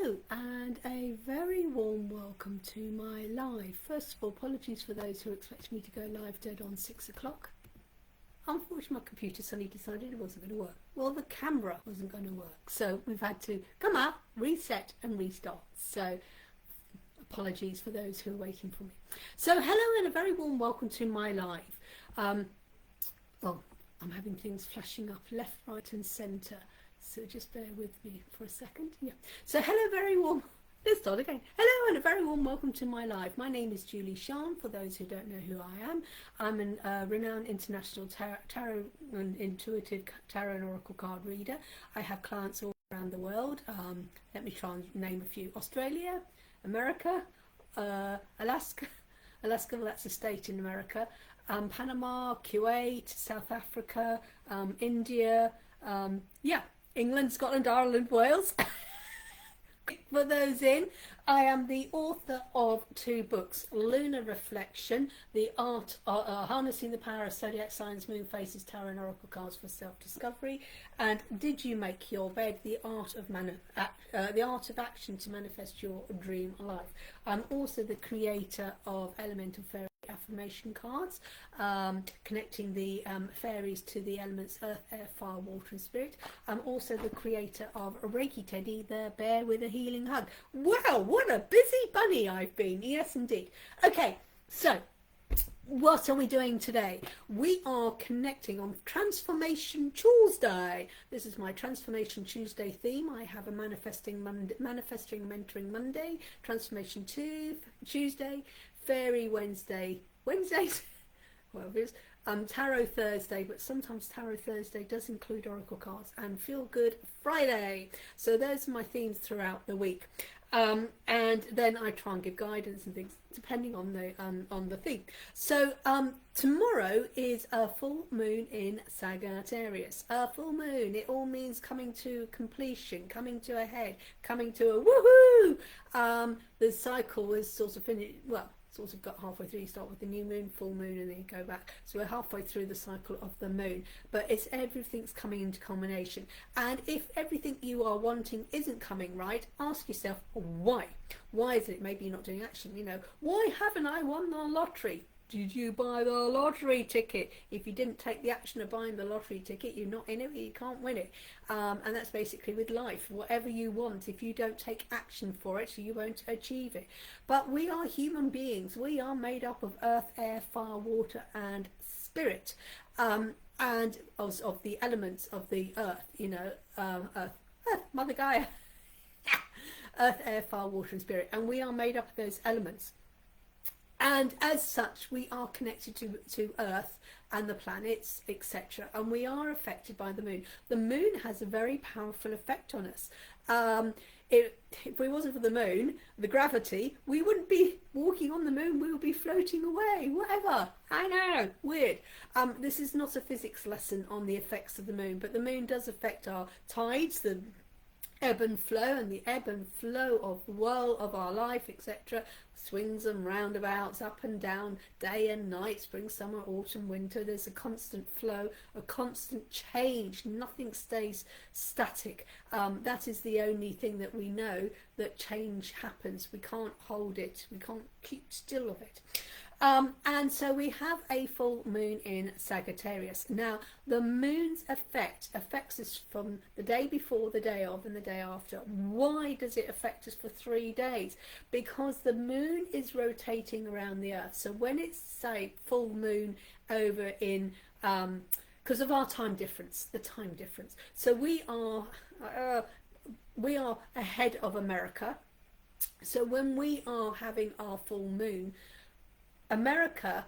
Hello and a very warm welcome to my live. First of all, apologies for those who expect me to go live dead on 6 o'clock. Unfortunately, my computer suddenly decided it wasn't going to work. Well, the camera wasn't going to work, so we've had to come out, reset and restart. So apologies for those who are waiting for me. So hello and a very warm welcome to my live. Well, I'm having things flashing up left, right and centre. So just bear with me for a second. Yeah. So hello, very warm. Let's start again. Hello and a very warm welcome to my live. My name is Julie-Sian. For those who don't know who I am, I'm a renowned international tarot and intuitive tarot and oracle card reader. I have clients all around the world. Let me try and name a few. Australia, America, Alaska. Alaska, well, that's a state in America. Panama, Kuwait, South Africa, India. Yeah. England, Scotland, Ireland, Wales. For those in, I am the author of 2 books, Lunar Reflection, the art harnessing the power of zodiac signs, moon phases, tarot and oracle cards for self-discovery, and Did You Make Your Bed, the art of action to manifest your dream life. I'm also the creator of Elemental Fairy affirmation cards, connecting the fairies to the elements earth, air, fire, water and spirit. I'm also the creator of Reiki Teddy, the bear with a healing hug. Wow, what a busy bunny I've been. Yes indeed. Okay, so what are we doing today? We are connecting on Transformation Tuesday. This is my Transformation Tuesday theme. I have a Manifesting Mentoring Monday, Transformation Tuesday, Fairy Wednesdays, whatever it is, Tarot Thursday, but sometimes Tarot Thursday does include Oracle cards, and Feel Good Friday. So those are my themes throughout the week. And then I try and give guidance and things depending on the theme. So tomorrow is a full moon in Sagittarius. A full moon, it all means coming to completion, coming to a head, coming to a woohoo. The cycle is sort of finished, well, sort of got halfway through. You start with the new moon, full moon, and then you go back. So we're halfway through the cycle of the moon, but it's everything's coming into culmination. And if everything you are wanting isn't coming right, ask yourself why. Why is it? Maybe you're not doing action. You know, why haven't I won the lottery? Did you buy the lottery ticket? If you didn't take the action of buying the lottery ticket, you're not in it, you can't win it. And that's basically with life. Whatever you want, if you don't take action for it, you won't achieve it. But we are human beings. We are made up of earth, air, fire, water and spirit. And of the elements of the earth, you know, earth, Mother Gaia. Earth, air, fire, water and spirit. And we are made up of those elements. And as such, we are connected to Earth and the planets, etc. And we are affected by the moon. The moon has a very powerful effect on us. If it wasn't for the moon, the gravity, we wouldn't be walking on the moon. We would be floating away, whatever. I know, weird. This is not a physics lesson on the effects of the moon, but the moon does affect our tides, the ebb and flow, and the ebb and flow of the world of our life, etc. Swings and roundabouts, up and down, day and night, spring, summer, autumn, winter. There's a constant flow, a constant change. Nothing stays static. That is the only thing that we know, that change happens. We can't hold it. We can't keep still of it. And so we have a full moon in Sagittarius. Now, the moon's effect affects us from the day before, the day of, and the day after. Why does it affect us for 3 days? Because the moon is rotating around the earth. So when it's, say, full moon over in, because of our time difference, the time difference. So we are ahead of America. So when we are having our full moon, America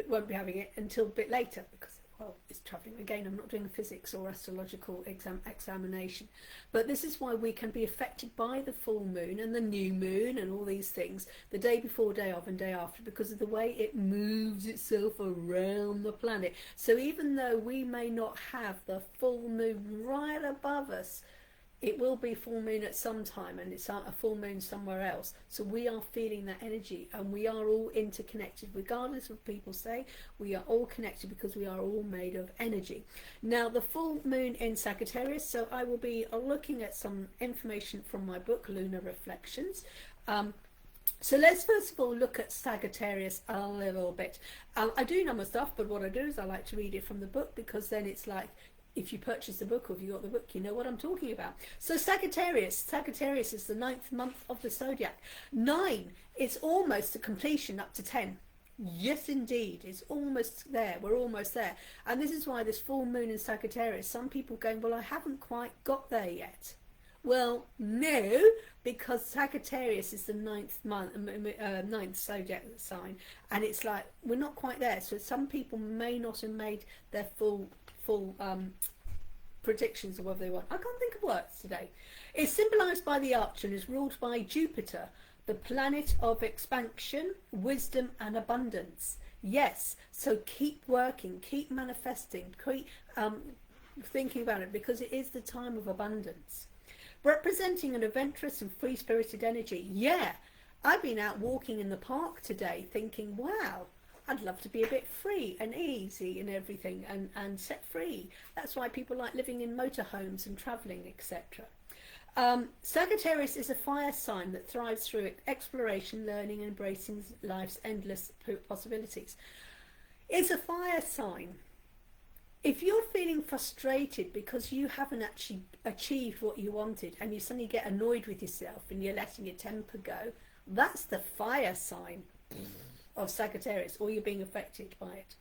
won't be having it until a bit later because, well, it's travelling. Again, I'm not doing a physics or astrological examination, but this is why we can be affected by the full moon and the new moon and all these things the day before, day of and day after, because of the way it moves itself around the planet. So even though we may not have the full moon right above us it will be full moon at some time, and it's a full moon somewhere else. So we are feeling that energy, and we are all interconnected. Regardless of what people say, we are all connected because we are all made of energy. Now, the full moon in Sagittarius, so I will be looking at some information from my book, Lunar Reflections. So let's first of all look at Sagittarius a little bit. I do know my stuff, but what I do is I like to read it from the book, because then it's like, if you purchase the book or if you got the book, you know what I'm talking about. So Sagittarius is the 9th month of the zodiac. 9, it's almost to completion, up to 10. Yes, indeed, it's almost there. We're almost there. And this is why this full moon in Sagittarius, some people going, well, I haven't quite got there yet. Well, no, because Sagittarius is the 9th zodiac sign, and it's like, we're not quite there. So some people may not have made their full predictions of whether they want. I can't think of words today. It's symbolized by the archer and is ruled by Jupiter, the planet of expansion, wisdom and abundance. Yes, so keep working, keep manifesting, keep thinking about it, because it is the time of abundance. Representing an adventurous and free-spirited energy. Yeah, I've been out walking in the park today thinking, wow, I'd love to be a bit free and easy and everything, and set free. That's why people like living in motorhomes and travelling, etc. Sagittarius is a fire sign that thrives through exploration, learning and embracing life's endless possibilities. It's a fire sign. If you're feeling frustrated because you haven't actually achieved what you wanted, and you suddenly get annoyed with yourself and you're letting your temper go, that's the fire sign of Sagittarius, or you're being affected by it.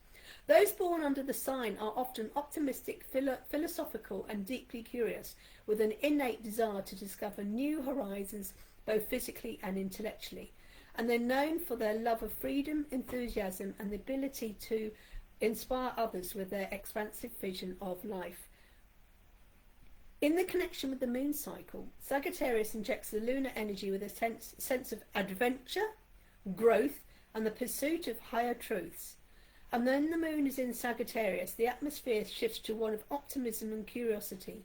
Those born under the sign are often optimistic, philosophical and deeply curious, with an innate desire to discover new horizons, both physically and intellectually. And they're known for their love of freedom, enthusiasm and the ability to inspire others with their expansive vision of life. In the connection with the moon cycle, Sagittarius injects the lunar energy with a sense of adventure, growth and the pursuit of higher truths. And then the moon is in Sagittarius, the atmosphere shifts to one of optimism and curiosity,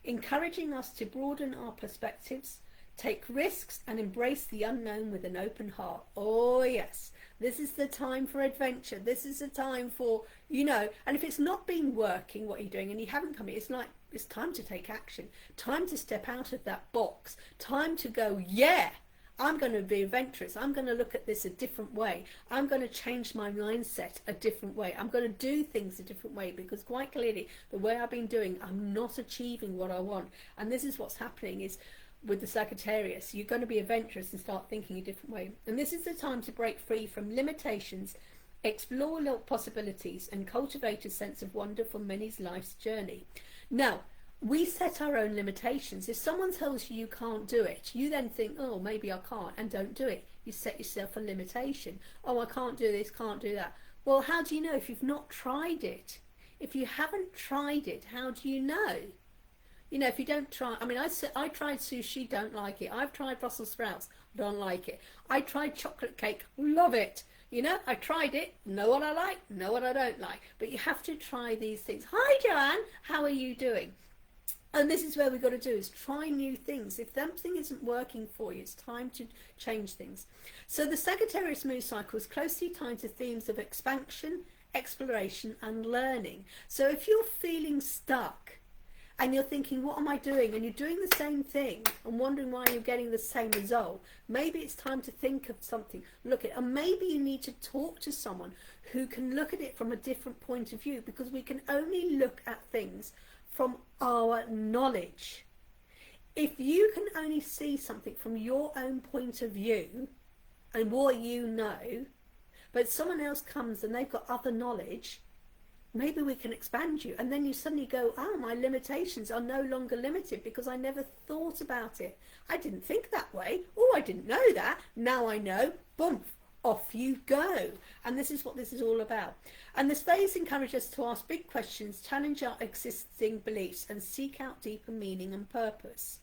encouraging us to broaden our perspectives, take risks and embrace the unknown with an open heart. Oh yes, this is the time for adventure. This is the time for, and if it's not been working what you're doing and you haven't come here, it's like, it's time to take action, time to step out of that box, time to go, yeah, I'm going to be adventurous. I'm going to look at this a different way. I'm going to change my mindset a different way. I'm going to do things a different way, because quite clearly the way I've been doing, I'm not achieving what I want. And this is what's happening is with the Sagittarius, you're going to be adventurous and start thinking a different way. And this is the time to break free from limitations, explore possibilities and cultivate a sense of wonder for many's life's journey. Now, we set our own limitations. If someone tells you you can't do it, you then think, oh, maybe I can't, and don't do it. You set yourself a limitation. Oh, I can't do this, can't do that. Well, how do you know if you've not tried it? If you haven't tried it, how do you know? If you don't try, I tried sushi, don't like it. I've tried Brussels sprouts, don't like it. I tried chocolate cake, love it. I tried it, know what I like, know what I don't like. But you have to try these things. Hi, Joanne, how are you doing? And this is where we've got to do, is try new things. If something isn't working for you, it's time to change things. So the Sagittarius moon cycle is closely tied to themes of expansion, exploration and learning. So if you're feeling stuck and you're thinking, what am I doing? And you're doing the same thing and wondering why you're getting the same result, maybe it's time to think of something, and maybe you need to talk to someone who can look at it from a different point of view, because we can only look at things from our knowledge. If you can only see something from your own point of view and what you know, but someone else comes and they've got other knowledge, maybe we can expand you. And then you suddenly go, oh, my limitations are no longer limited because I never thought about it. I didn't think that way. Oh, I didn't know that. Now I know. Boom. Off you go. And this is what this is all about. And this phase encourages us to ask big questions, challenge our existing beliefs and seek out deeper meaning and purpose.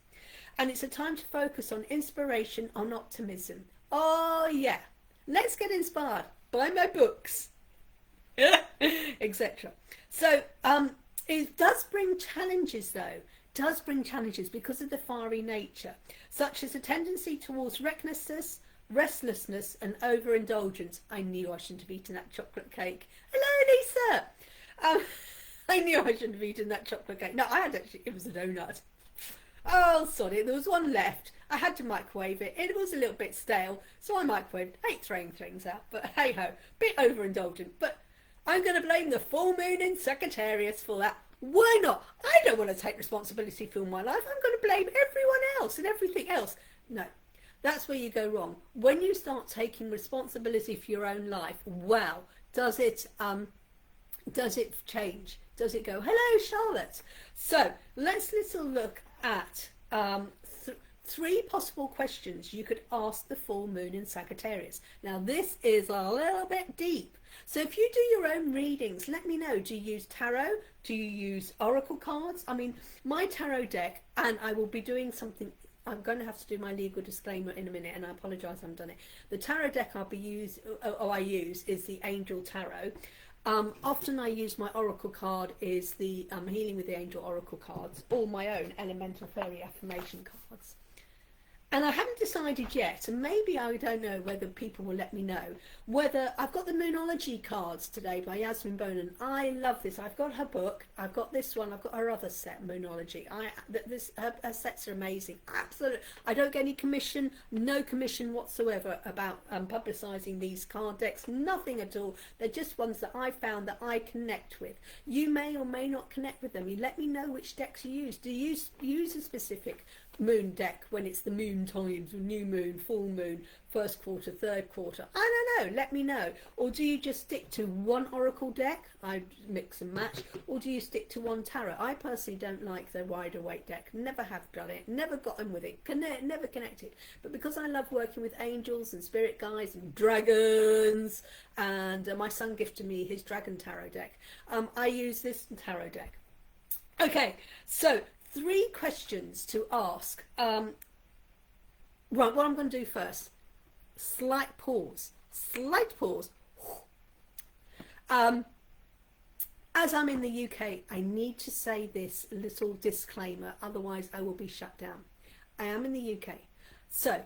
And it's a time to focus on inspiration, on optimism. Oh yeah, let's get inspired. Buy my books, etc. So it does bring challenges though. does bring challenges because of the fiery nature, such as a tendency towards recklessness, restlessness and overindulgence. I knew I shouldn't have eaten that chocolate cake. Hello, Lisa. I knew I shouldn't have eaten that chocolate cake. No, I had actually, it was a donut. Oh, sorry, there was one left. I had to microwave it. It was a little bit stale, so I microwaved. I hate throwing things out, but hey ho, bit overindulgent. But I'm going to blame the full moon in Sagittarius for that. Why not? I don't want to take responsibility for my life. I'm going to blame everyone else and everything else. No, that's where you go wrong. When you start taking responsibility for your own life, wow, does it change? Does it go, hello, Charlotte? So let's look at three possible questions you could ask the full moon in Sagittarius. Now this is a little bit deep, so if you do your own readings, let me know. Do you use tarot? Do you use oracle cards? I mean, my tarot deck, and I will be doing something, I'm going to have to do my legal disclaimer in a minute, and I apologise I haven't done it. The tarot deck I use is the Angel Tarot. Often I use my oracle card is the Healing with the Angel oracle cards, or my own elemental fairy affirmation cards. And I haven't decided yet, and maybe I don't know whether people will let me know, whether I've got the Moonology cards today by Yasmin Bonin. I love this. I've got her book. I've got this one. I've got her other set, Moonology. Her sets are amazing. Absolutely. I don't get any commission, no commission whatsoever about publicising these card decks. Nothing at all. They're just ones that I found that I connect with. You may or may not connect with them. You let me know which decks you use. Do you use a specific moon deck when it's the moon times, or new moon, full moon, first quarter, third quarter? I don't know, let me know. Or do you just stick to one oracle deck? I mix and match. Or do you stick to one tarot? I personally don't like the wider weight deck, never have done it, never got on with it, never connected. But because I love working with angels and spirit guides and dragons, and my son gifted me his dragon tarot deck, I use this tarot deck. Okay, so 3 questions to ask. Right, what I'm going to do first, slight pause. As I'm in the UK, I need to say this little disclaimer, otherwise I will be shut down. I am in the UK, so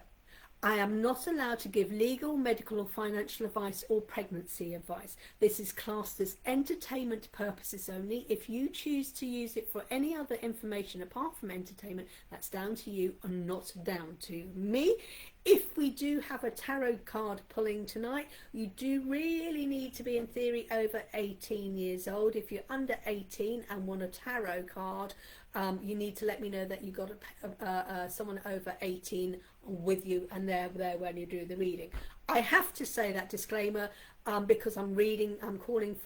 I am not allowed to give legal, medical or financial advice or pregnancy advice. This is classed as entertainment purposes only. If you choose to use it for any other information apart from entertainment, that's down to you and not down to me. If we do have a tarot card pulling tonight, you do really need to be in theory over 18 years old. If you're under 18 and want a tarot card, you need to let me know that you got someone over 18 with you, and they're there when you do the reading. I have to say that disclaimer because I'm calling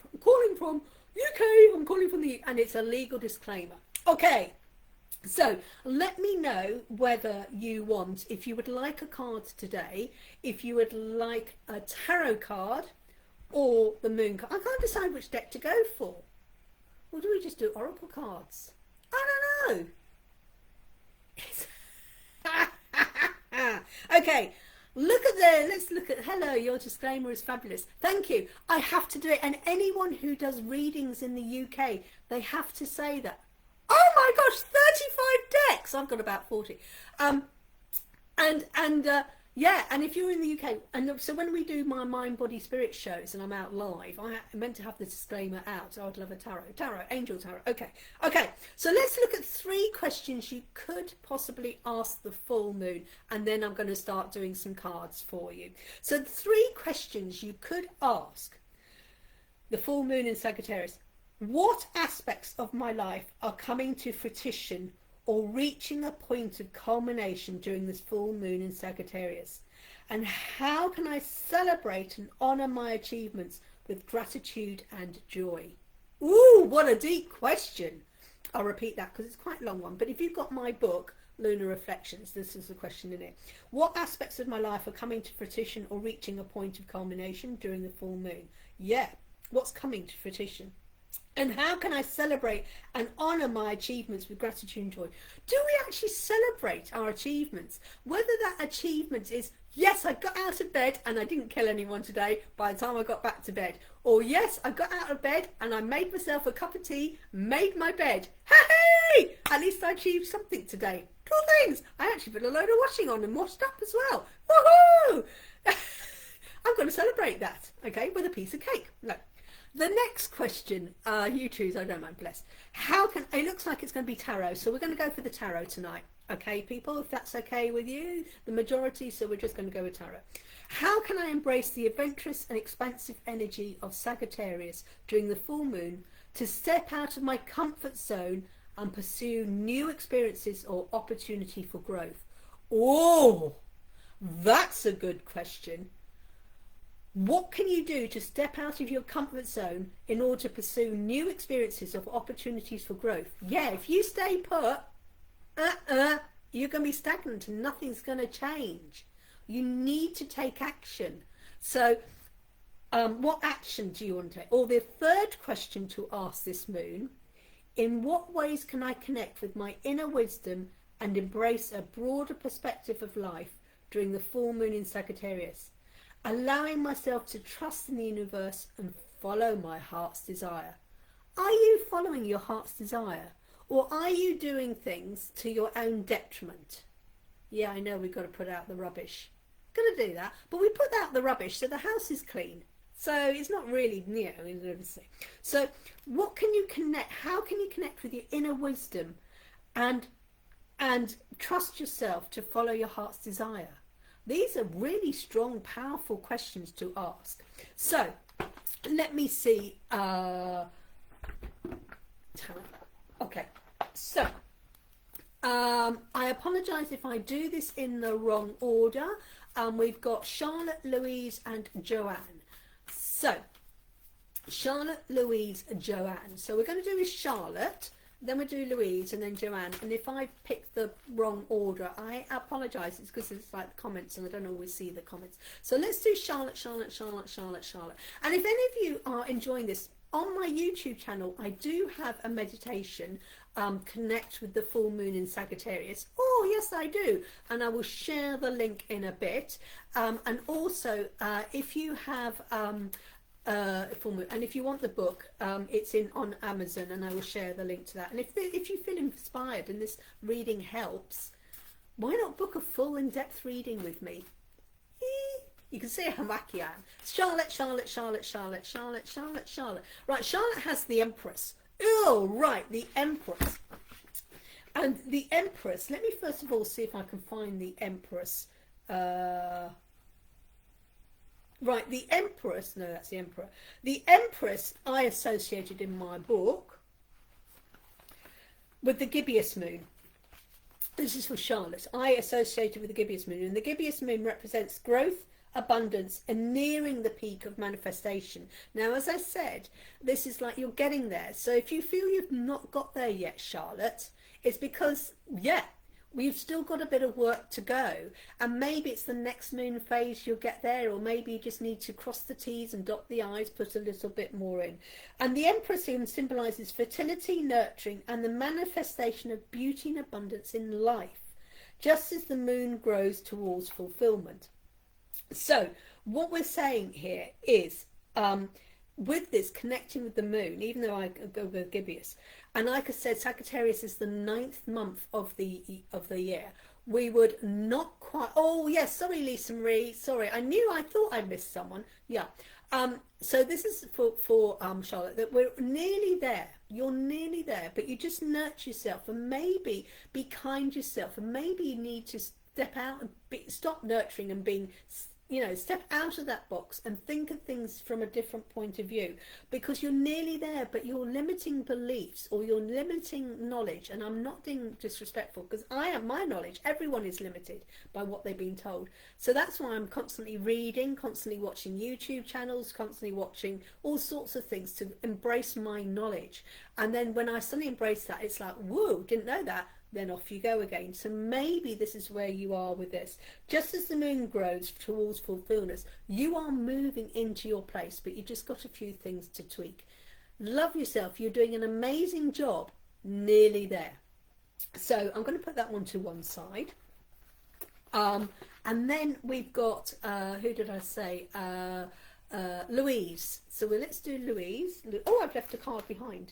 from UK, I'm calling from and it's a legal disclaimer. Okay, so let me know whether you want, if you would like a card today, if you would like a tarot card or the moon card. I can't decide which deck to go for. Or do we just do oracle cards? I don't know. Okay, let's look at, hello, your disclaimer is fabulous. Thank you. I have to do it, and anyone who does readings in the UK, they have to say that. Oh my gosh, 35 decks. I've got about 40. Yeah, and if you're in the UK, and so when we do my mind, body, spirit shows and I'm out live, I meant to have the disclaimer out. So I'd love a tarot, angel tarot. Okay, so let's look at 3 questions you could possibly ask the full moon, and then I'm going to start doing some cards for you. So 3 questions you could ask the full moon in Sagittarius. What aspects of my life are coming to fruition or reaching a point of culmination during this full moon in Sagittarius? And how can I celebrate and honour my achievements with gratitude and joy? Ooh, what a deep question. I'll repeat that because it's quite a long one. But if you've got my book, Lunar Reflections, this is the question in it. What aspects of my life are coming to fruition or reaching a point of culmination during the full moon? Yeah, what's coming to fruition? And how can I celebrate and honour my achievements with gratitude and joy? Do we actually celebrate our achievements? Whether that achievement is, yes, I got out of bed and I didn't kill anyone today by the time I got back to bed. Or yes, I got out of bed and I made myself a cup of tea, made my bed. Hey! At least I achieved something today. 2 things. I actually put a load of washing on and washed up as well. Woohoo! I'm going to celebrate that, okay, with a piece of cake. No. The next question, you choose, I don't mind, bless. How can, it looks like it's going to be tarot, so we're going to go for the tarot tonight. Okay, people, if that's okay with you, the majority, so we're just going to go with tarot. How can I embrace the adventurous and expansive energy of Sagittarius during the full moon to step out of my comfort zone and pursue new experiences or opportunity for growth? Oh, that's a good question. What can you do to step out of your comfort zone in order to pursue new experiences of opportunities for growth? Yeah, if you stay put, you're going to be stagnant and nothing's going to change. You need to take action. So what action do you want to take? Or the third question to ask this moon, in what ways can I connect with my inner wisdom and embrace a broader perspective of life during the full moon in Sagittarius? Allowing myself to trust in the universe and follow my heart's desire. Are you following your heart's desire? Or are you doing things to your own detriment? Yeah, I know we've got to put out the rubbish. Going to do that, but we put out the rubbish so the house is clean. So it's not really, so what can you connect? How can you connect with your inner wisdom and trust yourself to follow your heart's desire? These are really strong, powerful questions to ask. So let me see. Okay, so I apologise if I do this in the wrong order. We've got Charlotte, Louise and Joanne. So Charlotte, Louise, Joanne. So we're going to do is Charlotte, then we'll do Louise and then Joanne. And if I pick the wrong order, I apologise. It's because it's like the comments and I don't always see the comments. So let's do Charlotte, Charlotte, Charlotte, Charlotte, Charlotte. And if any of you are enjoying this, on my YouTube channel, I do have a meditation, connect with the full moon in Sagittarius. Oh, yes, I do. And I will share the link in a bit. And also, if you have full moon, and if you want the book, it's on Amazon, and I will share the link to that. And if you feel inspired and this reading helps, why not book a full in-depth reading with me? You can see how wacky I am. Charlotte, Charlotte, Charlotte, Charlotte, Charlotte, Charlotte, Charlotte. Right, Charlotte has the Empress. Oh, right, the Empress. And the Empress, let me first of all see if I can find the Empress. Right, the Empress, no, that's the Emperor. The Empress I associated in my book with the gibbous moon. This is for Charlotte. I associated with the gibbous moon, and the gibbous moon represents growth, abundance and nearing the peak of manifestation. Now, as I said, this is like you're getting there. So if you feel you've not got there yet, Charlotte, it's because, yeah, we've still got a bit of work to go, and maybe it's the next moon phase you'll get there, or maybe you just need to cross the T's and dot the I's, put a little bit more in. And the Empress symbolises fertility, nurturing and the manifestation of beauty and abundance in life, just as the moon grows towards fulfillment. So what we're saying here is, with this connecting with the moon, even though I go with gibbous, and like I said, Sagittarius is the 9th month of the year. We would not quite. Oh yes, sorry, Lisa Marie. Sorry, I thought I missed someone. Yeah. So this is for Charlotte, that we're nearly there. You're nearly there, but you just nurture yourself and maybe be kind to yourself, and maybe you need to step out and stop nurturing and being, step out of that box and think of things from a different point of view, because you're nearly there, but your limiting beliefs or your limiting knowledge, and I'm not being disrespectful because my knowledge, everyone is limited by what they've been told. So that's why I'm constantly reading, constantly watching YouTube channels, constantly watching all sorts of things to embrace my knowledge. And then when I suddenly embrace that, it's like, whoa, didn't know that. Then off you go again. So maybe this is where you are with this. Just as the moon grows towards fulfillment, you are moving into your place, but you just got a few things to tweak. Love yourself. You're doing an amazing job. Nearly there. So I'm going to put that one to one side. And then we've got, who did I say? Louise. So let's do Louise. Oh, I've left a card behind.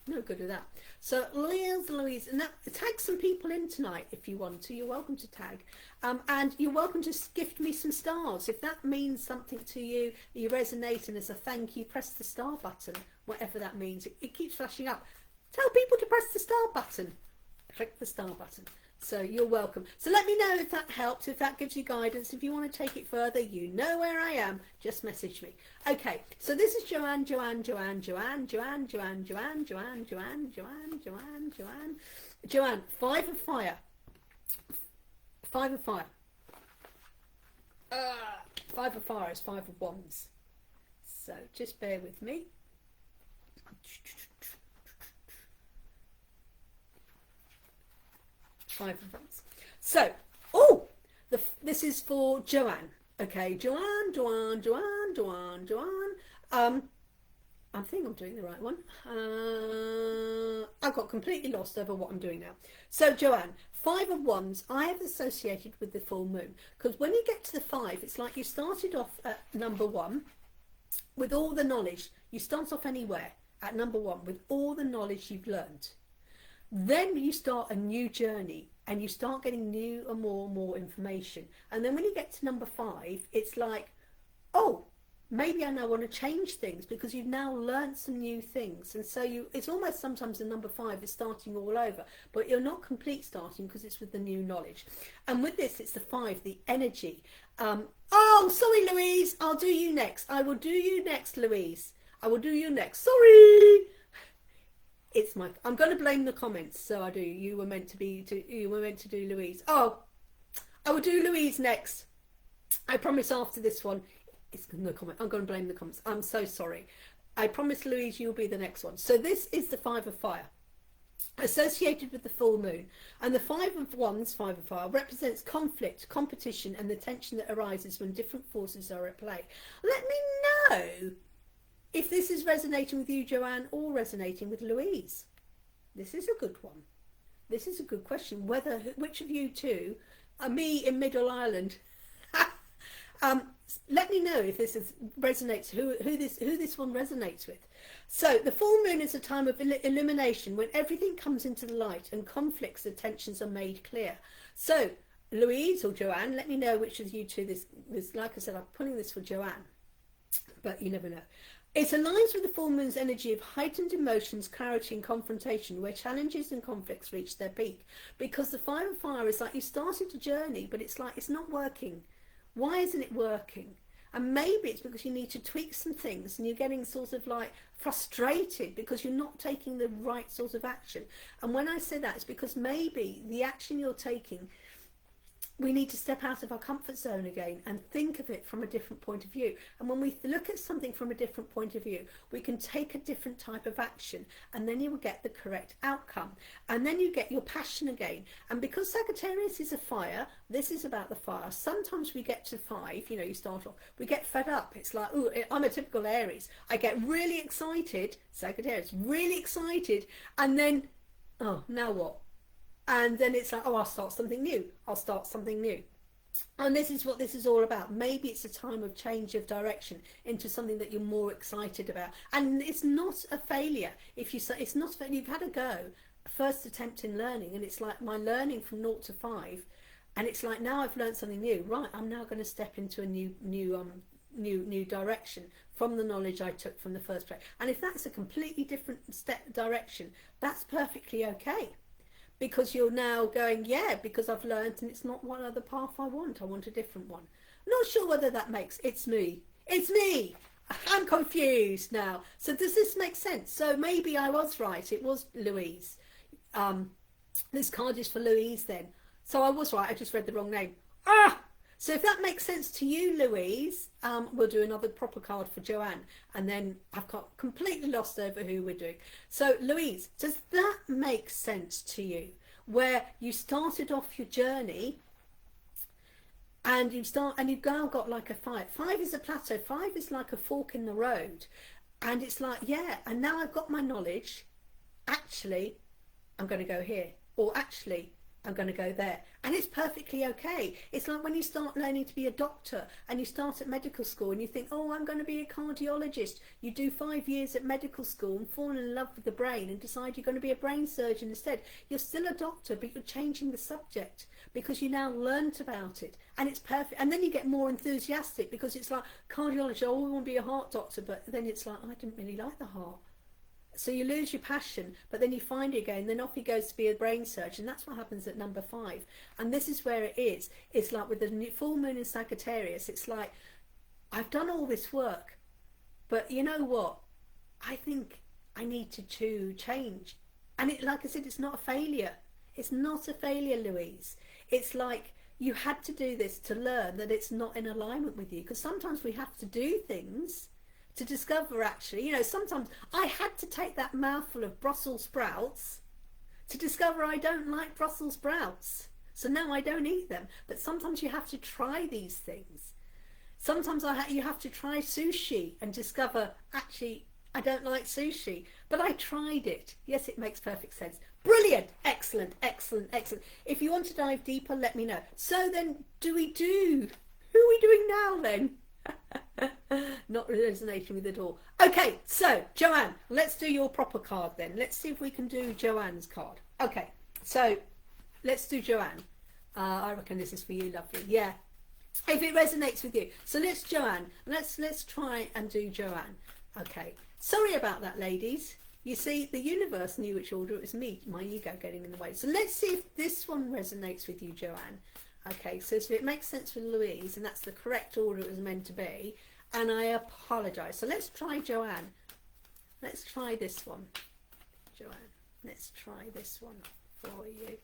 No good with that. So Louise, and that, tag some people in tonight if you want to. You're welcome to tag, and you're welcome to gift me some stars if that means something to you. You resonate, and as a thank you, press the star button, whatever that means. It keeps flashing up. Tell people to press the star button. Click the star button. So you're welcome. So let me know if that helps, if that gives you guidance. If you want to take it further, you know where I am. Just message me. Okay, so this is Joanne. Joanne, 5 of fire. 5 of fire. 5 of fire is 5 of wands. So just bear with me. 5 of wands. So, this is for Joanne. Okay, Joanne. I think I'm doing the right one. I got completely lost over what I'm doing now. So, Joanne, 5 of wands I have associated with the full moon, because when you get to the 5, it's like you started off at number 1 with all the knowledge. You start off anywhere at number 1 with all the knowledge you've learned. Then you start a new journey and you start getting new and more information. And then when you get to number 5, it's like, oh, maybe I now want to change things because you've now learned some new things. And so it's almost sometimes the number 5 is starting all over, but you're not complete starting because it's with the new knowledge. And with this, it's the 5, the energy. Oh, sorry, Louise, I'll do you next. I will do you next, Louise. I will do you next. Sorry. It's my. I'm going to blame the comments. So I do. You were meant to do Louise. Oh, I will do Louise next. I promise after this one. It's no comment. I'm going to blame the comments. I'm so sorry. I promise, Louise, you'll be the next one. So this is the 5 of fire, associated with the full moon, and the 5 of wands, 5 of fire, represents conflict, competition, and the tension that arises when different forces are at play. Let me know if this is resonating with you, Joanne, or resonating with Louise. This is a good one. This is a good question. Which of you two, me in Middle Ireland, let me know if this resonates. Who this one resonates with. So the full moon is a time of illumination when everything comes into the light and conflicts and tensions are made clear. So Louise or Joanne, let me know which of you two this. Like I said, I'm putting this for Joanne, but you never know. It aligns with the full moon's energy of heightened emotions, clarity and confrontation, where challenges and conflicts reach their peak. Because the 5 of fire is like you started a journey, but it's like it's not working. Why isn't it working? And maybe it's because you need to tweak some things and you're getting sort of like frustrated because you're not taking the right sort of action. And when I say that, it's because maybe the action you're taking, we need to step out of our comfort zone again and think of it from a different point of view. And when we look at something from a different point of view, we can take a different type of action, and then you will get the correct outcome. And then you get your passion again. And because Sagittarius is a fire, this is about the fire. Sometimes we get to 5, you start off, we get fed up. It's like, oh, I'm a typical Aries. I get really excited, Sagittarius, really excited, and then, oh, now what? And then it's like, oh, I'll start something new. And this is what this is all about. Maybe it's a time of change of direction into something that you're more excited about. And it's not a failure. It's not, you've had a go, first attempt in learning, and it's like my learning from 0 to 5. And it's like, now I've learned something new. Right, I'm now going to step into a new direction from the knowledge I took from the first place. And if that's a completely different direction, that's perfectly okay. Because you're now going, yeah, because I've learned and it's not one other path I want a different one. I'm not sure whether that makes, it's me, I'm confused now. So does this make sense? So maybe I was right, it was Louise. This card is for Louise then. So I was right, I just read the wrong name. So if that makes sense to you, Louise, we'll do another proper card for Joanne. And then I've got completely lost over who we're doing. So Louise, does that make sense to you? Where you started off your journey and you've now got like a 5. 5 is a plateau. 5 is like a fork in the road. And it's like, yeah, and now I've got my knowledge. Actually, I'm going to go here. Or actually, I'm going to go there. And it's perfectly okay. It's like when you start learning to be a doctor and you start at medical school and you think, oh, I'm going to be a cardiologist. You do 5 years at medical school and fall in love with the brain and decide you're going to be a brain surgeon instead. You're still a doctor, but you're changing the subject because you now learnt about it. And it's perfect. And then you get more enthusiastic because it's like cardiology, oh, I want to be a heart doctor. But then it's like, I didn't really like the heart. So you lose your passion, but then you find it again, then off he goes to be a brain surgeon. That's what happens at number 5. And this is where it is. It's like with the full moon in Sagittarius, it's like, I've done all this work, but you know what? I think I need to change. And it, like I said, it's not a failure. It's not a failure, Louise. It's like you had to do this to learn that it's not in alignment with you. Because sometimes we have to do things to discover, actually, you know, sometimes I had to take that mouthful of Brussels sprouts to discover I don't like Brussels sprouts. So now I don't eat them. But sometimes you have to try these things. Sometimes you have to try sushi and discover, actually, I don't like sushi. But I tried it. Yes, it makes perfect sense. Brilliant. Excellent, excellent, excellent. If you want to dive deeper, let me know. So then, who are we doing now then? Not resonating with it all. Okay, so Joanne, let's do your proper card then. Let's see if we can do Joanne's card. Okay, so let's do Joanne. I reckon this is for you, lovely. Yeah, if it resonates with you. So let's Joanne. Let's try and do Joanne. Okay. Sorry about that, ladies. You see, the universe knew which order. It was me, my ego getting in the way. So let's see if this one resonates with you, Joanne. Okay, so if it makes sense for Louise, and that's the correct order it was meant to be, and I apologise. So let's try Joanne. Let's try this one, Joanne. Let's try this one for you.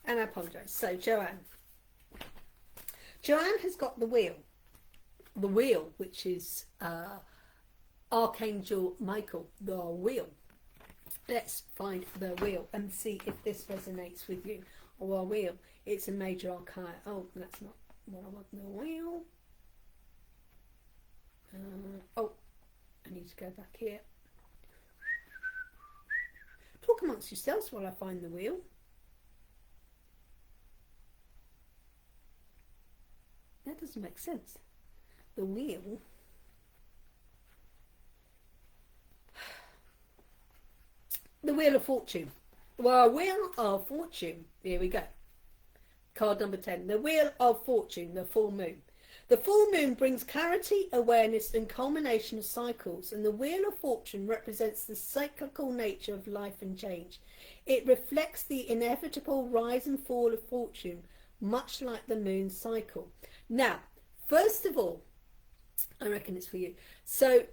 And I apologise. So Joanne. Joanne has got the wheel. The wheel, which is Archangel Michael, the wheel. Let's find the wheel and see if this resonates with you. Or wheel. It's a major arcana. Oh, that's not what I want. The wheel. Oh, I need to go back here. Talk amongst yourselves while I find the wheel. That doesn't make sense. The wheel. The Wheel of Fortune. Well, Wheel of Fortune. Here we go. Card number 10. The Wheel of Fortune, the full moon. The full moon brings clarity, awareness and culmination of cycles, and the Wheel of Fortune represents the cyclical nature of life and change. It reflects the inevitable rise and fall of fortune, much like the moon's cycle. Now, first of all, I reckon it's for you. So,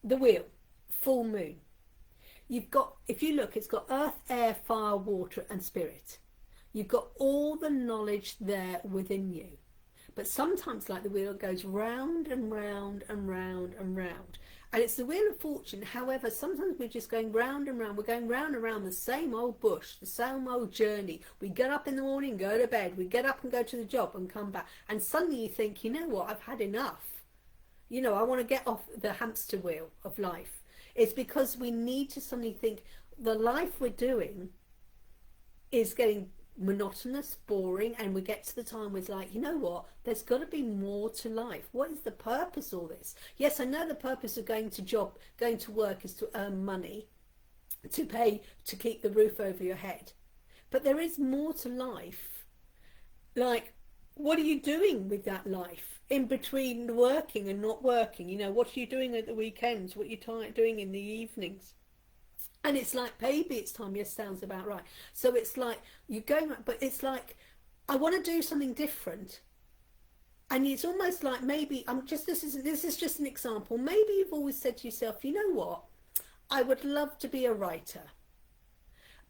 the wheel, full moon. You've got, if you look, it's got earth, air, fire, water and spirit. You've got all the knowledge there within you. But sometimes, like the wheel, it goes round and round and round and round. And it's the Wheel of Fortune. However, sometimes we're just going round and round. We're going round and round the same old bush, the same old journey. We get up in the morning, go to bed. We get up and go to the job and come back. And suddenly you think, you know what, I've had enough. You know, I want to get off the hamster wheel of life. It's because we need to suddenly think the life we're doing is getting monotonous, boring, and we get to the time where it's like, you know what, there's got to be more to life. What is the purpose of all this? Yes, I know the purpose of going to work is to earn money, to pay, to keep the roof over your head. But there is more to life. Like, what are you doing with that life in between working and not working? You know, what are you doing at the weekends? What are you doing in the evenings? And it's like, maybe it's time. Yes, sounds about right. So it's like you're going, but it's like, I want to do something different. And it's almost like maybe this is just an example. Maybe you've always said to yourself, you know what, I would love to be a writer,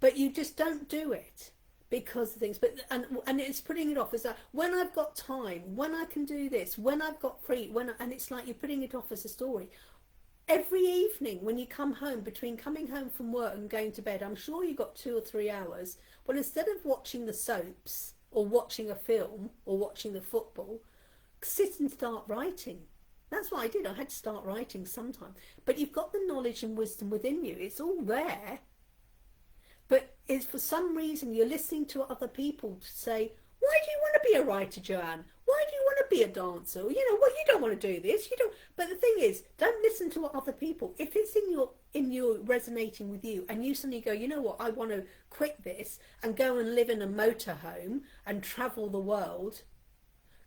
but you just don't do it because of things. But and it's putting it off as that when I've got time, when I can do this, when I've got free, and it's like you're putting it off as a story. Every evening when you come home, between coming home from work and going to bed, I'm sure you've got 2 or 3 hours. Well, instead of watching the soaps or watching a film or watching the football, sit and start writing. That's what I did. I had to start writing sometime. But you've got the knowledge and wisdom within you. It's all there. But is for some reason you're listening to other people to say, why do you want to be a writer, Joanne? Why do you want to be a dancer? You know, well, you don't want to do this. You don't. But the thing is, don't listen to what other people. If it's in your resonating with you, and you suddenly go, you know what, I want to quit this and go and live in a motorhome and travel the world.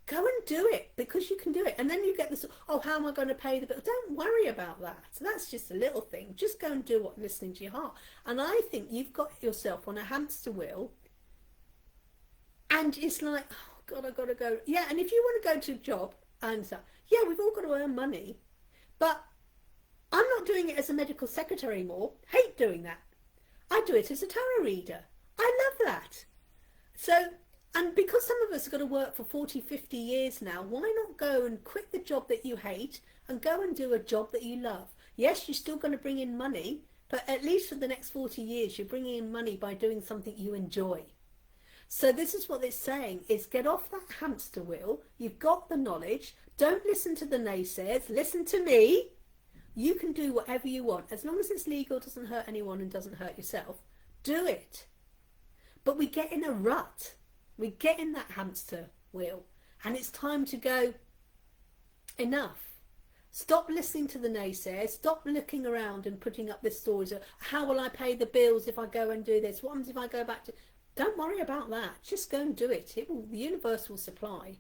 Go and do it, because you can do it. And then you get this, oh, how am I going to pay the bill? Don't worry about that. So that's just a little thing. Just go and do what's listening to your heart. And I think you've got yourself on a hamster wheel. And it's like, oh, God, I've got to go. Yeah, and if you want to go to a job, and so, yeah, we've all got to earn money. But I'm not doing it as a medical secretary anymore. Hate doing that. I do it as a tarot reader. I love that. So, and because some of us have got to work for 40, 50 years now, why not go and quit the job that you hate and go and do a job that you love? Yes, you're still going to bring in money, but at least for the next 40 years, you're bringing in money by doing something you enjoy. So this is what it's saying, is get off that hamster wheel. You've got the knowledge. Don't listen to the naysayers. Listen to me. You can do whatever you want. As long as it's legal, doesn't hurt anyone and doesn't hurt yourself, do it. But we get in a rut. We get in that hamster wheel. And it's time to go, enough. Stop listening to the naysayers. Stop looking around and putting up this stories of, how will I pay the bills if I go and do this? What happens if I go back to... Don't worry about that. Just go and do it. The universe will supply.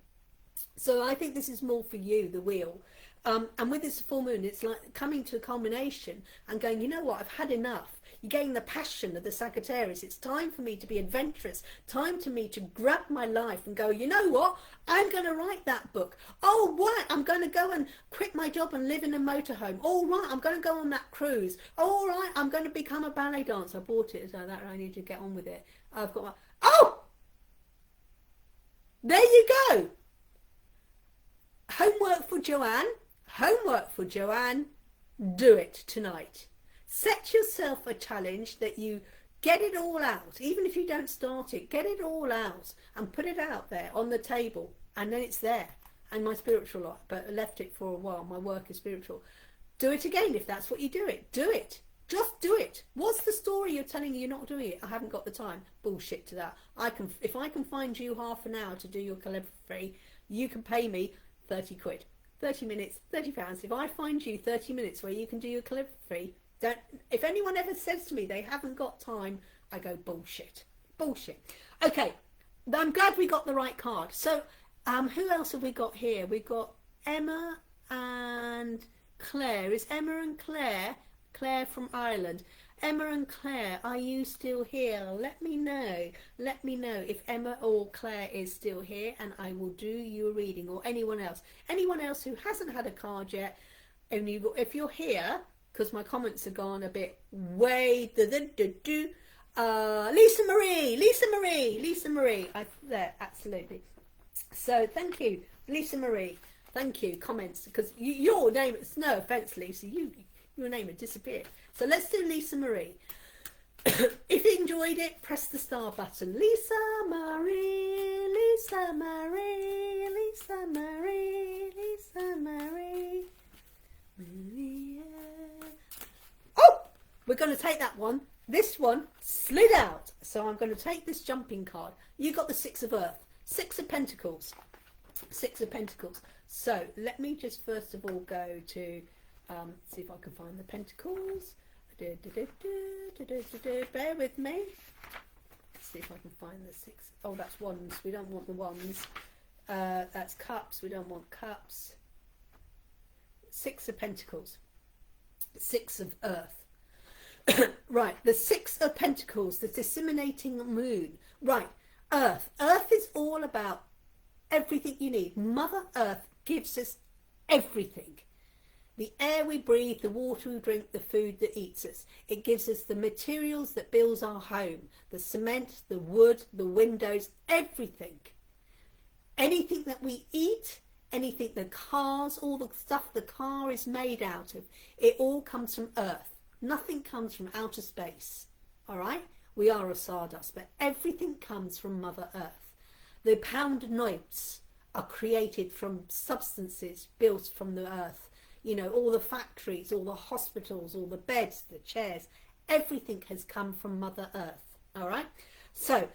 So I think this is more for you, the wheel. And with this full moon, it's like coming to a culmination and going, you know what, I've had enough. You're getting the passion of the Sagittarius. It's time for me to be adventurous. Time for me to grab my life and go, you know what, I'm going to write that book. Oh, right, I'm going to go and quit my job and live in a motorhome. All right, I'm going to go on that cruise. All right, I'm going to become a ballet dancer. I bought it, so that I need to get on with it. I've got my... Oh! There you go. Homework for Joanne. Homework for Joanne. Do it tonight. Set yourself a challenge that you get it all out. Even if you don't start it, get it all out and put it out there on the table, and then it's there. And my spiritual life, but I left it for a while. My work is spiritual. Do it again if that's what you do it. Do it. Just do it. What's the story you're telling you're not doing it? I haven't got the time. Bullshit to that. If I can find you half an hour to do your calligraphy, you can pay me 30 quid. 30 minutes, £30. If I find you 30 minutes where you can do your calligraphy, if anyone ever says to me they haven't got time, I go bullshit. Bullshit. Okay, I'm glad we got the right card. So who else have we got here? We've got Emma and Claire. Is Emma and Claire from Ireland? Emma and Claire, are you still here? Let me know. Let me know if Emma or Claire is still here, and I will do you a reading, or anyone else. Anyone else who hasn't had a card yet, only if you're here, because my comments have gone a bit way... Lisa Marie. There, absolutely. So thank you, Lisa Marie. Thank you, comments, because your name, it's no offence, Lisa, your name had disappeared. So let's do Lisa Marie. If you enjoyed it, press the star button. Lisa Marie, Lisa Marie, Lisa Marie, Lisa Marie. Maria. Oh, we're going to take that one. This one slid out. So I'm going to take this jumping card. You got the Six of Earth. Six of Pentacles. Six of Pentacles. So let me just first of all go to... see if I can find the pentacles. Bear with me. Let's see if I can find the six. Oh, that's wands. We don't want the wands. That's cups. We don't want cups. Six of Pentacles. Six of Earth. Right, the Six of Pentacles, the disseminating moon. Right, Earth. Earth is all about everything you need. Mother Earth gives us everything. The air we breathe, the water we drink, the food that eats us. It gives us the materials that builds our home. The cement, the wood, the windows, everything. Anything that we eat, anything, the cars, all the stuff the car is made out of, it all comes from Earth. Nothing comes from outer space. All right? We are a stardust, but everything comes from Mother Earth. The pound notes are created from substances built from the earth. You know, all the factories, all the hospitals, all the beds, the chairs, everything has come from Mother Earth. All right, so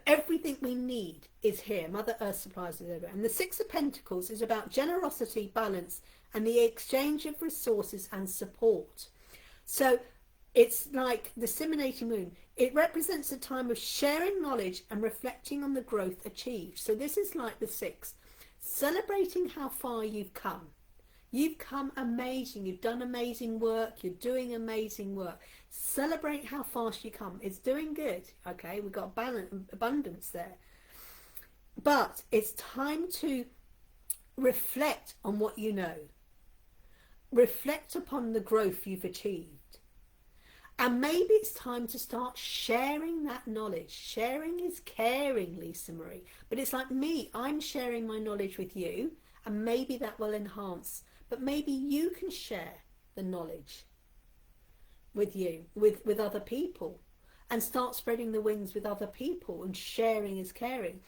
everything we need is here. Mother Earth supplies us everywhere. And the Six of Pentacles is about generosity, balance, and the exchange of resources and support. So it's like the disseminating moon. It represents a time of sharing knowledge and reflecting on the growth achieved. So this is like the six, celebrating how far you've come. You've come amazing. You've done amazing work. You're doing amazing work. Celebrate how fast you come. It's doing good. Okay, we've got balance, abundance there. But it's time to reflect on what you know. Reflect upon the growth you've achieved. And maybe it's time to start sharing that knowledge. Sharing is caring, Lisa Marie. But it's like me. I'm sharing my knowledge with you. And maybe that will enhance. But maybe you can share the knowledge with you, with other people, and start spreading the wings with other people, and sharing is caring.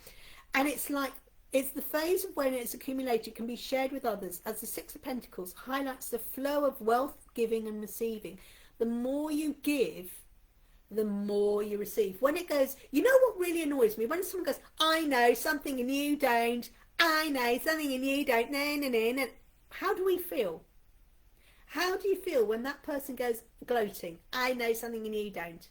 And it's like, it's the phase of when it's accumulated, can be shared with others, as the Six of Pentacles highlights the flow of wealth, giving and receiving. The more you give, the more you receive. When it goes, you know what really annoys me? When someone goes, I know something and you don't, I know something and you don't, no. How do we feel? How do you feel when that person goes gloating, I know something and you don't?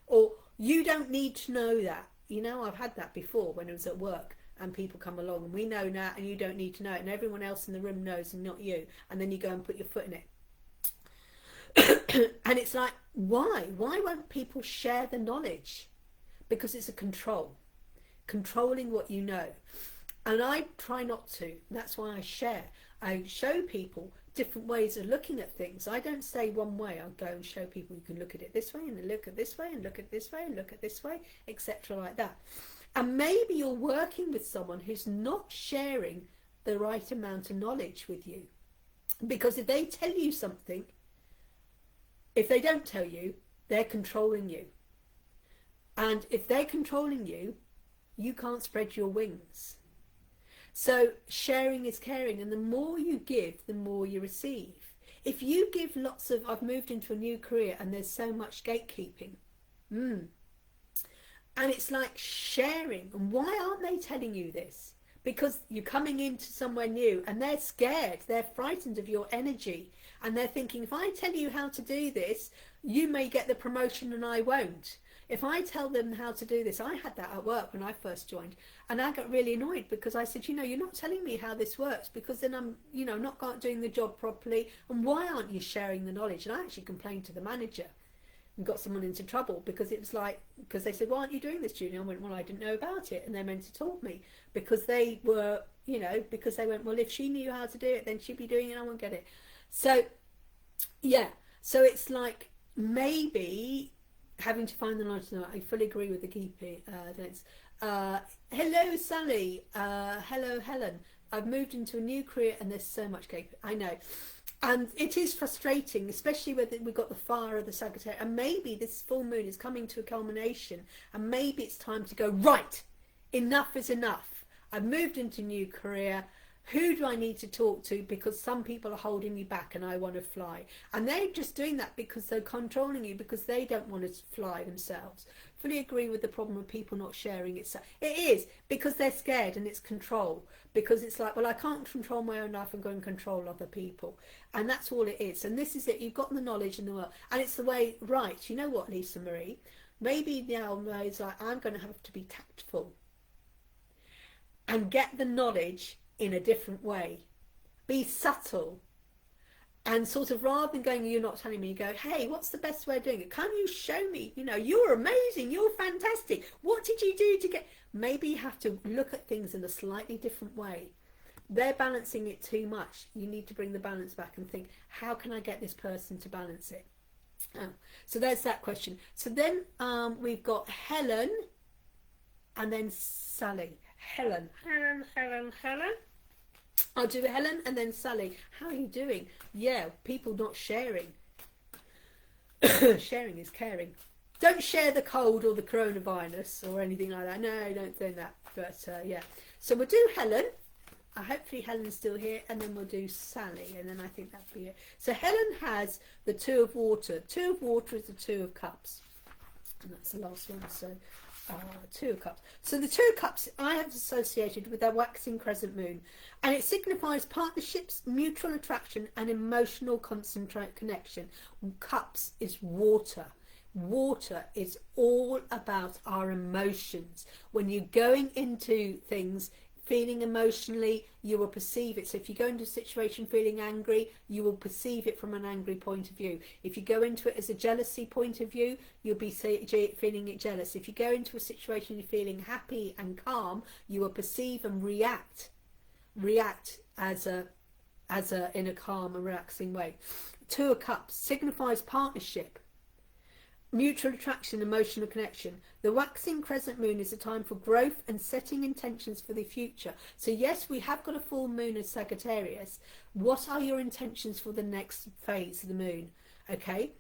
Or you don't need to know that. You know, I've had that before when I was at work and people come along and we know now and you don't need to know it and everyone else in the room knows and not you. And then you go and put your foot in it. And it's like, why? Why won't people share the knowledge? Because it's a control. Controlling what you know. And I try not to. That's why I share. I show people different ways of looking at things. I don't say one way. I'll go and show people you can look at it this way and look at this way and look at this way and look at this way, etc. like that. And maybe you're working with someone who's not sharing the right amount of knowledge with you. Because if they tell you something, if they don't tell you, they're controlling you. And if they're controlling you, you can't spread your wings. So sharing is caring, and the more you give, the more you receive. If you give lots of, I've moved into a new career and there's so much gatekeeping. And it's like sharing. And why aren't they telling you this? Because you're coming into somewhere new and they're scared. They're frightened of your energy. And they're thinking, if I tell you how to do this, you may get the promotion and I won't. If I tell them how to do this, I had that at work when I first joined, and I got really annoyed because I said, you know, you're not telling me how this works, because then I'm, you know, not doing the job properly, and why aren't you sharing the knowledge? And I actually complained to the manager and got someone into trouble because it was like, because they said, why aren't you doing this, Julie? I went, well, I didn't know about it, and they meant to taught me because they were, you know, because they went, well, if she knew how to do it, then she'd be doing it, and I won't get it. So, yeah, so it's like maybe having to find the knowledge. I fully agree with the keeping. Hello, Sally. Hello, Helen. I've moved into a new career and there's so much cake. I know. And it is frustrating, especially when we've got the fire of the Sagittarius. And maybe this full moon is coming to a culmination. And maybe it's time to go, right, enough is enough. I've moved into a new career. Who do I need to talk to? Because some people are holding me back and I want to fly. And they're just doing that because they're controlling you, because they don't want to fly themselves. Fully agree with the problem of people not sharing it. It is because they're scared, and it's control. Because it's like, well, I can't control my own life and go and control other people. And that's all it is. And this is it. You've got the knowledge in the world. And it's the way, right, you know what, Lisa Marie? Maybe now it's like, I'm going to have to be tactful and get the knowledge in a different way. Be subtle, and sort of, rather than going, you're not telling me, you go, hey, what's the best way of doing it? Can you show me? You know, you're amazing, you're fantastic, what did you do to get? Maybe you have to look at things in a slightly different way. They're balancing it too much. You need to bring the balance back and think, how can I get this person to balance it? So there's that question. So then we've got Helen and then Sally. Helen. I'll do Helen and then Sally. How are you doing? Yeah, people not sharing. Sharing is caring. Don't share the cold or the coronavirus or anything like that. No, don't say that. But yeah. So we'll do Helen. Hopefully Helen's still here, and then we'll do Sally, and then I think that'll be it. So Helen has the Two of Water. Two of Water is the Two of Cups. And that's the last one. So Two of Cups. So the Two of Cups I have associated with their waxing crescent moon, and it signifies partnerships, mutual attraction, and emotional concentrate connection. Cups is water. Water is all about our emotions. When you're going into things feeling emotionally, you will perceive it. So if you go into a situation feeling angry, you will perceive it from an angry point of view. If you go into it as a jealousy point of view, you'll be feeling it jealous. If you go into a situation you're feeling happy and calm, you will perceive and react as a in a calm and relaxing way. Two of Cups signifies partnership, mutual attraction, emotional connection. The waxing crescent moon is a time for growth and setting intentions for the future. So yes, we have got a full moon as Sagittarius. What are your intentions for the next phase of the moon? Okay,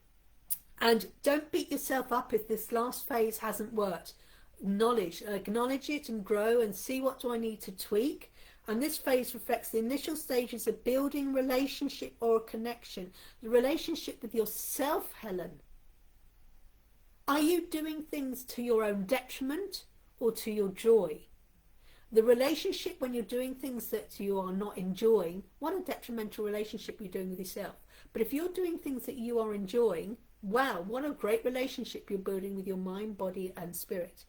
and don't beat yourself up if this last phase hasn't worked. Acknowledge it and grow and see, what do I need to tweak? And this phase reflects the initial stages of building relationship or a connection. The relationship with yourself, Helen. Are you doing things to your own detriment or to your joy? The relationship when you're doing things that you are not enjoying, what a detrimental relationship you're doing with yourself. But if you're doing things that you are enjoying, wow, what a great relationship you're building with your mind, body and spirit.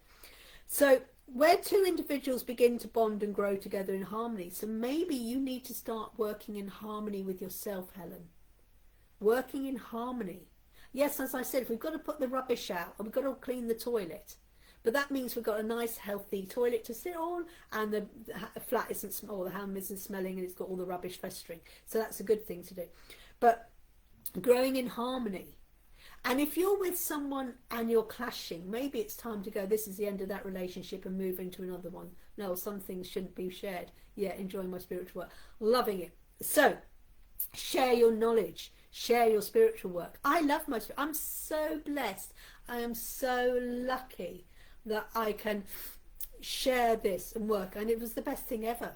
So where two individuals begin to bond and grow together in harmony. So maybe you need to start working in harmony with yourself, Helen. Working in harmony. Yes, as I said, we've got to put the rubbish out and we've got to clean the toilet. But that means we've got a nice, healthy toilet to sit on, and the flat isn't, or the ham isn't smelling, and it's got all the rubbish festering. So that's a good thing to do. But growing in harmony. And if you're with someone and you're clashing, maybe it's time to go, this is the end of that relationship, and move into another one. No, some things shouldn't be shared. Yeah, enjoying my spiritual work. Loving it. So, share your knowledge. Share your spiritual work. I love my spirit. I'm so blessed. I am so lucky that I can share this and work. And it was the best thing ever.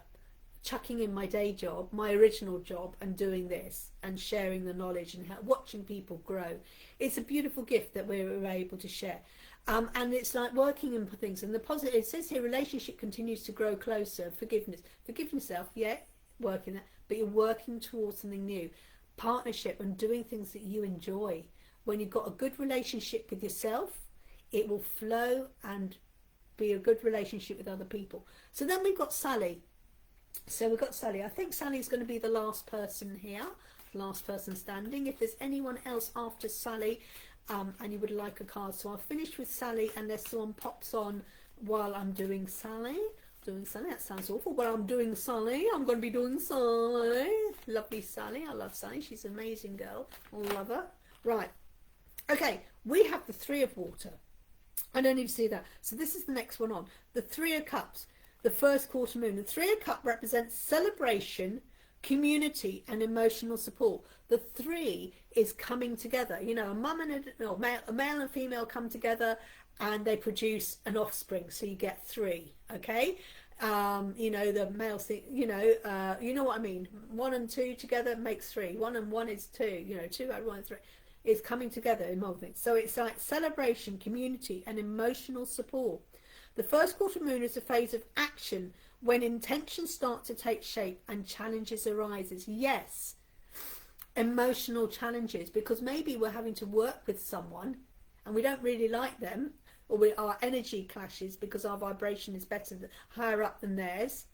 Chucking in my day job, my original job, and doing this and sharing the knowledge and watching people grow. It's a beautiful gift that we're able to share. And it's like working in things. And the positive, it says here, relationship continues to grow closer. Forgiveness. Forgive yourself, yeah, working that. But you're working towards something new. Partnership and doing things that you enjoy. When you've got a good relationship with yourself, it will flow and be a good relationship with other people. So then we've got Sally. So we've got Sally. I think Sally's going to be the last person here, last person standing. If there's anyone else after Sally and you would like a card, so I'll finish with Sally unless someone pops on while I'm doing Sally. That sounds awful. Well, I'm doing Sally. I'm going to be doing Sally. Lovely Sally. I love Sally. She's an amazing girl. Love her. Right. Okay. We have the Three of Water. I don't need to see that. So this is the next one on. The Three of Cups. The first quarter moon. The Three of Cups represents celebration, community and emotional support. The three is coming together. You know, a mum and a male and female come together and they produce an offspring, so you get three. Okay, you know, the male thing, you know what I mean. 1 and 2 together makes 3. 1 and 1 is 2. You know, 2 out of 1 is 3. It's coming together in movement. So it's like celebration, community and emotional support. The first quarter moon is a phase of action when intentions start to take shape and challenges arises. Yes, emotional challenges, because maybe we're having to work with someone and we don't really like them, or our energy clashes because our vibration is better, higher up than theirs,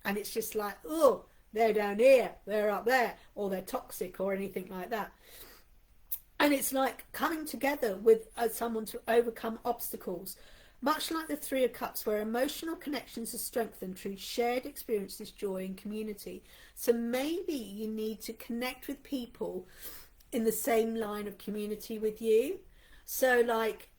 and it's just like, oh, they're down here, they're up there, or they're toxic or anything like that. And it's like coming together with someone to overcome obstacles. Much like the Three of Cups, where emotional connections are strengthened through shared experiences, joy and community. So maybe you need to connect with people in the same line of community with you. So like,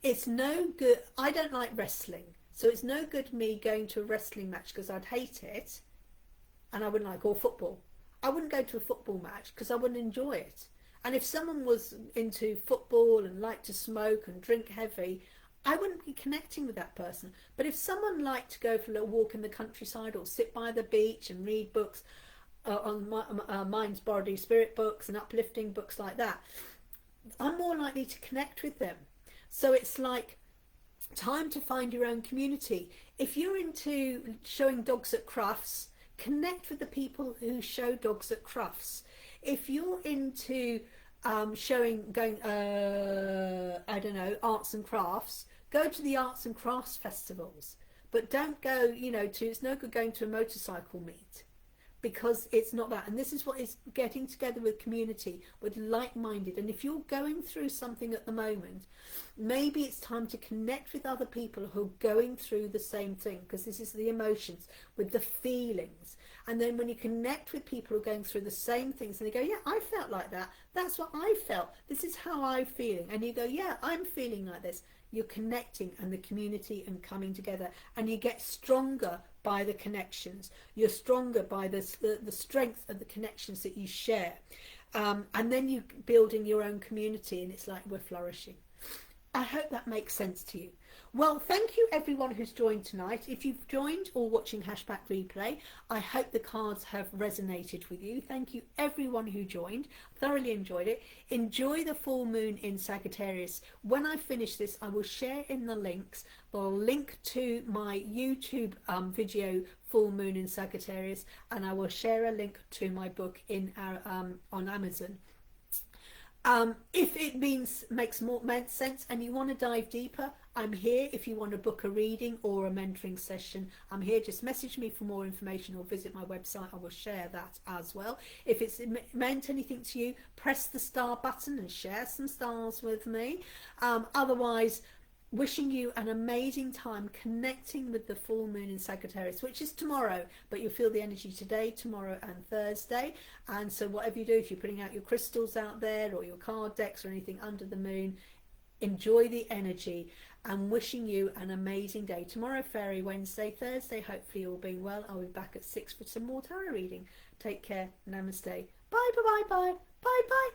it's no good, I don't like wrestling, so it's no good me going to a wrestling match because I'd hate it, and I wouldn't like, or football. I wouldn't go to a football match because I wouldn't enjoy it. And if someone was into football and liked to smoke and drink heavy, I wouldn't be connecting with that person. But if someone liked to go for a little walk in the countryside or sit by the beach and read books on mind, body, spirit books and uplifting books like that, I'm more likely to connect with them. So it's like time to find your own community. If you're into showing dogs at crufts, connect with the people who show dogs at crufts. If you're into going I don't know, arts and crafts, go to the arts and crafts festivals. But don't go, you know, to, it's no good going to a motorcycle meet, because it's not that. And this is what is getting together with community, with like-minded. And if you're going through something at the moment, maybe it's time to connect with other people who are going through the same thing, because this is the emotions with the feelings. And then when you connect with people who are going through the same things, and they go, yeah, I felt like that, that's what I felt, this is how I'm feeling, and you go, yeah, I'm feeling like this, you're connecting, and the community and coming together, and you get stronger by the connections. You're stronger by the strength of the connections that you share, and then you building your own community, and it's like we're flourishing. I hope that makes sense to you. Well, thank you everyone who's joined tonight. If you've joined or watching Hashback Replay, I hope the cards have resonated with you. Thank you everyone who joined. Thoroughly enjoyed it. Enjoy the full moon in Sagittarius. When I finish this, I will share in the links the link to my YouTube video, Full Moon in Sagittarius, and I will share a link to my book in on Amazon. If it makes more sense and you want to dive deeper, I'm here. If you want to book a reading or a mentoring session, I'm here. Just message me for more information or visit my website. I will share that as well. If it's meant anything to you, press the star button and share some stars with me. Otherwise, wishing you an amazing time connecting with the full moon in Sagittarius, which is tomorrow, but you'll feel the energy today, tomorrow and Thursday. And so whatever you do, if you're putting out your crystals out there or your card decks or anything under the moon, enjoy the energy, and wishing you an amazing day. Tomorrow, Fairy Wednesday, Thursday, hopefully all being well, I'll be back at 6 for some more tarot reading. Take care. Namaste. Bye, bye, bye, bye, bye, bye.